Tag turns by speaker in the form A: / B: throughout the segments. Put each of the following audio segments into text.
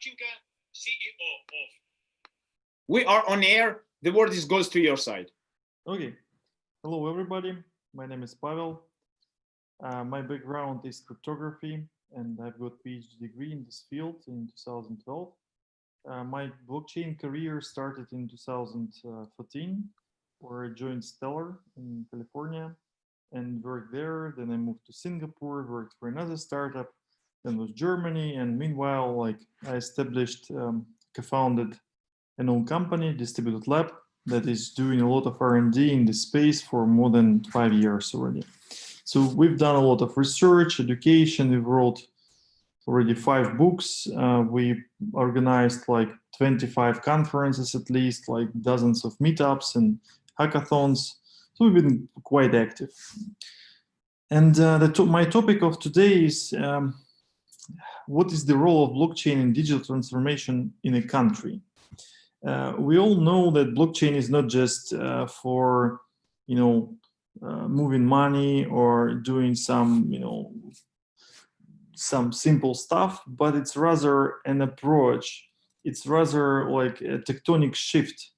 A: CEO of. We are on air. The word goes to your side.
B: Okay. Hello, everybody. My name is Pavel. My background is cryptography, and I've got a PhD degree in this field in 2012. My blockchain career started in 2014, where I joined Stellar in California and worked there. Then I moved to Singapore, worked for another startup, then was Germany, and meanwhile, I established, co-founded an own company, Distributed Lab, that is doing a lot of R&D in this space for more than 5 years already. So we've done a lot of research, education. We wrote already 5 books. We organized like 25 conferences at least, like dozens of meetups and hackathons. So we've been quite active. And my topic of today is what is the role of blockchain in digital transformation in a country? We all know that blockchain is not just for, moving money or doing some, some simple stuff, but it's rather an approach. It's rather like a tectonic shift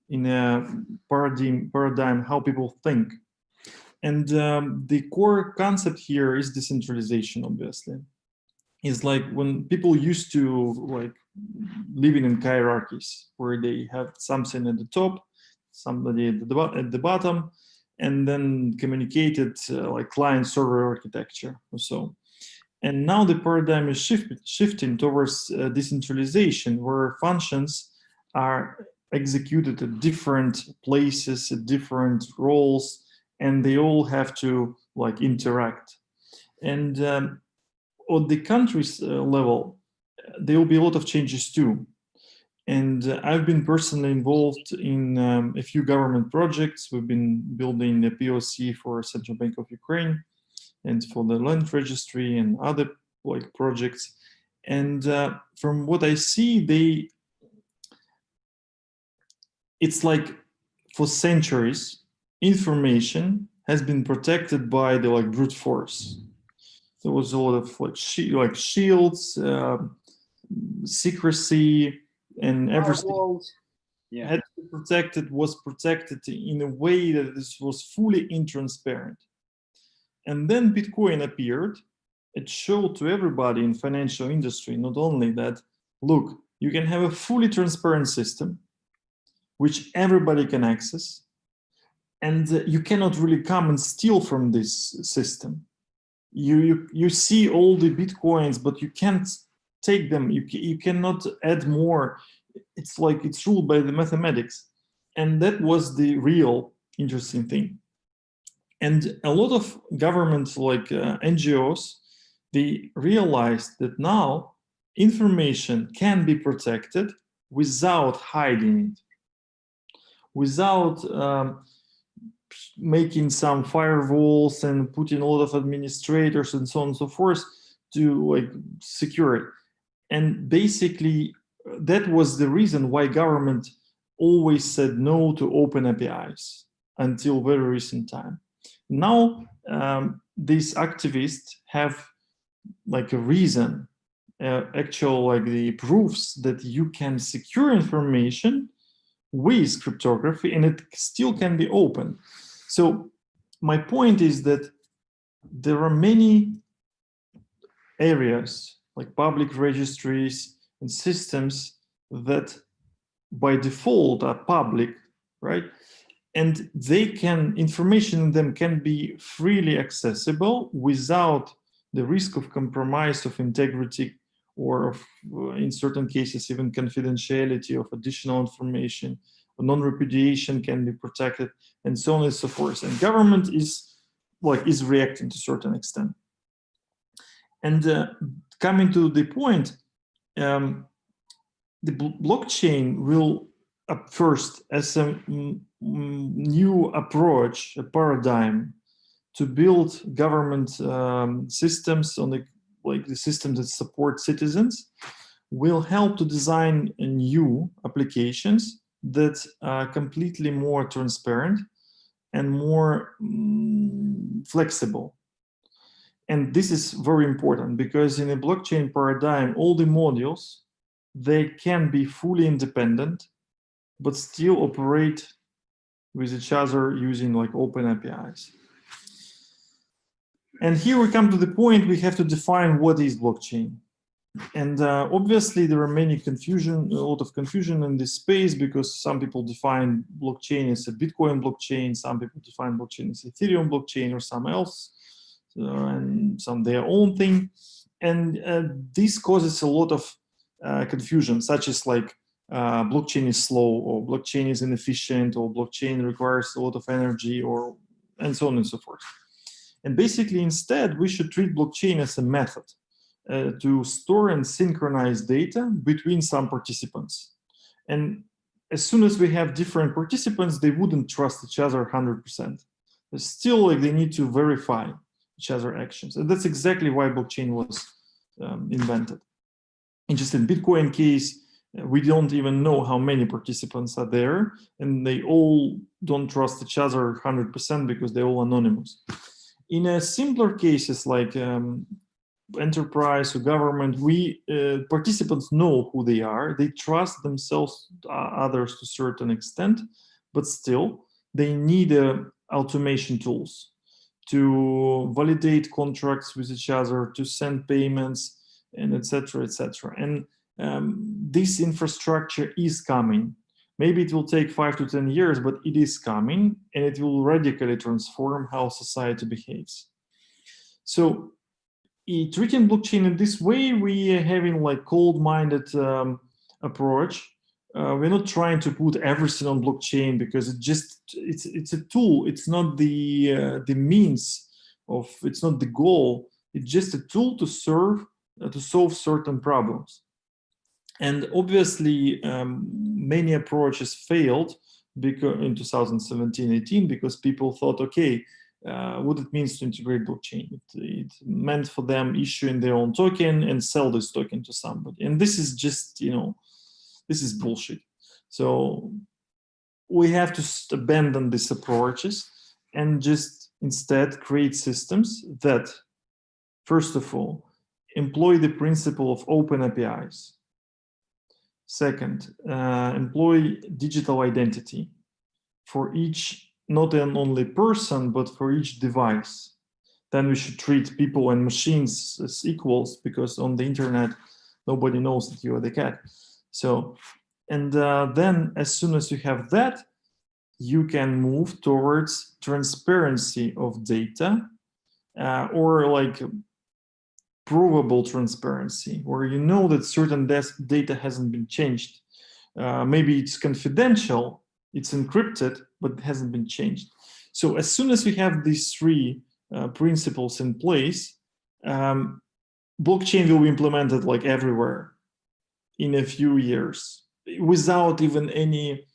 B: in a paradigm how people think. And the core concept here is decentralization, obviously. It's like when people used to like living in hierarchies where they have something at the top, somebody at the bottom, and then communicated like client-server architecture or so. And now the paradigm is shifting towards decentralization, where functions are executed at different places, at different roles, and they all have to like interact. And on the country's level, there will be a lot of changes too. And I've been personally involved in a few government projects. We've been building the POC for Central Bank of Ukraine and for the land registry and other like projects. And from what I see, it's like for centuries, information has been protected by the like brute force. There was a lot of like shields, secrecy, and everything had to be protected, was protected in a way that this was fully intransparent. And then Bitcoin appeared. It showed to everybody in financial industry, not only that, look, you can have a fully transparent system, which everybody can access, and you cannot really come and steal from this system. You see all the Bitcoins, but you can't take them. You cannot add more. It's like it's ruled by the mathematics. And that was the real interesting thing. And a lot of governments like NGOs, they realized that now information can be protected without hiding it, without making some firewalls and putting a lot of administrators and so on and so forth to like secure it. And basically that was the reason why government always said no to open APIs until very recent time. Now these activists have like a reason, actual like the proofs that you can secure information with cryptography and it still can be open. So my point is that there are many areas like public registries and systems that by default are public, right? And they can, information in them can be freely accessible without the risk of compromise of integrity or of, in certain cases, even confidentiality of additional information. Non-repudiation can be protected, and so on and so forth. And government is reacting to a certain extent. And coming to the point, the blockchain will first as a new approach, a paradigm to build government systems on the systems that support citizens, will help to design new applications that are completely more transparent and more flexible. And this is very important because in a blockchain paradigm, all the modules they can be fully independent, but still operate with each other using like open APIs. And here we come to the point we have to define what is blockchain. And obviously there are a lot of confusion in this space, because some people define blockchain as a Bitcoin blockchain, some people define blockchain as Ethereum blockchain or some else, and some their own thing. And this causes a lot of confusion, such as like blockchain is slow, or blockchain is inefficient, or blockchain requires a lot of energy, or and so on and so forth. And basically, instead, we should treat blockchain as a method to store and synchronize data between some participants. And as soon as we have different participants, they wouldn't trust each other 100%. But still, like, they need to verify each other's actions. And that's exactly why blockchain was invented. And just in Bitcoin case, we don't even know how many participants are there, and they all don't trust each other 100% because they're all anonymous. In a simpler cases like enterprise or government, participants know who they are, they trust themselves, others to a certain extent, but still they need automation tools to validate contracts with each other, to send payments, and etc. etc. And this infrastructure is coming. Maybe it will take 5 to 10 years, but it is coming, and it will radically transform how society behaves. So treating blockchain in this way, we are having like cold-minded approach. We're not trying to put everything on blockchain, because it's a tool. It's not the means of, it's not the goal. It's just a tool to solve certain problems. And obviously, many approaches failed because in 2017-18, because people thought, okay, what it means to integrate blockchain. It meant for them issuing their own token and sell this token to somebody. And this is just, this is bullshit. So we have to abandon these approaches and just instead create systems that, first of all, employ the principle of open APIs. Second, employ digital identity for each, not only person, but for each device. Then we should treat people and machines as equals, because on the internet, nobody knows that you are the cat. So, and then as soon as you have that, you can move towards transparency of data, or like provable transparency, where you know that certain data hasn't been changed. Maybe it's confidential, it's encrypted, but it hasn't been changed. So as soon as we have these three principles in place, blockchain will be implemented like everywhere in a few years, without even any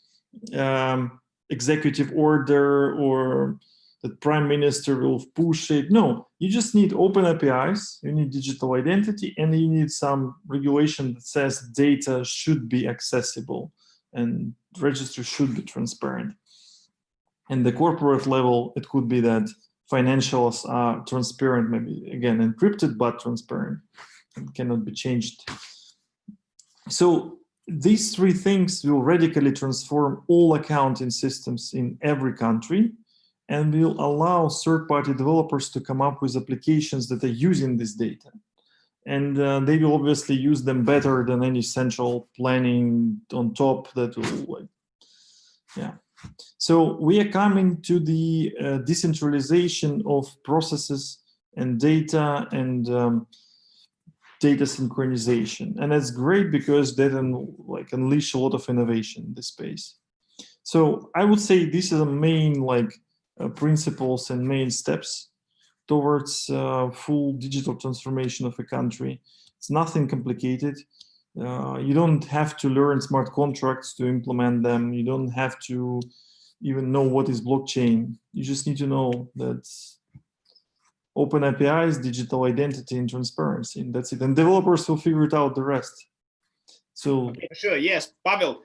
B: executive order or the prime minister will push it. No, you just need open APIs, you need digital identity, and you need some regulation that says data should be accessible and register should be transparent. And the corporate level, it could be that financials are transparent, maybe again encrypted but transparent and cannot be changed. So these three things will radically transform all accounting systems in every country, and will allow third-party developers to come up with applications that are using this data. And they will obviously use them better than any central planning on top that will, like, yeah. So we are coming to the decentralization of processes and data and data synchronization. And that's great because that like unleash a lot of innovation in this space. So I would say this is the main like principles and main steps towards full digital transformation of a country. It's nothing complicated. You don't have to learn smart contracts to implement them. You don't have to even know what is blockchain. You just need to know that open APIs, digital identity, and transparency, and that's it. And developers will figure it out the rest. So
A: okay, sure, yes, Pavel,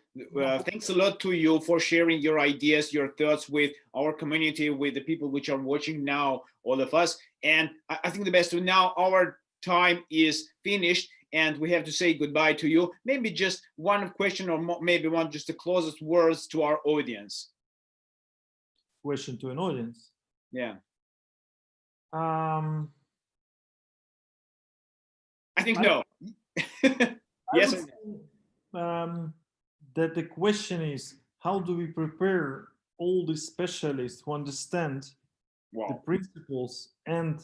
A: thanks a lot to you for sharing your ideas, your thoughts with our community, with the people which are watching now, all of us. And I think the best now, our time is finished, and we have to say goodbye to you. Maybe just one question or maybe one just the closest words to our audience.
B: Question to an audience.
A: Yeah.
B: Um,
A: I think
B: I-
A: no.
B: I
A: Yes.
B: would say, that the question is, how do we prepare all the specialists who understand the
A: Wow.
B: principles and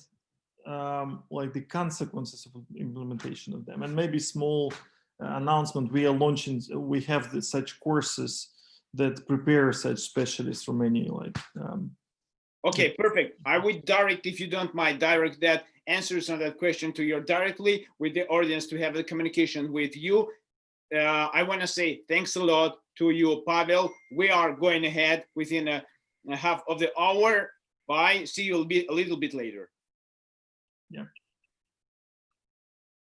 B: like the consequences of implementation of them? And maybe small announcement, we are launching, we have such courses that prepare such specialists for many like
A: Okay, perfect. I would direct, if you don't mind, direct that answers on that question to you directly with the audience to have the communication with you. I want to say thanks a lot to you, Pavel. We are going ahead within a half of the hour. Bye. See you a little bit later.
B: Yeah.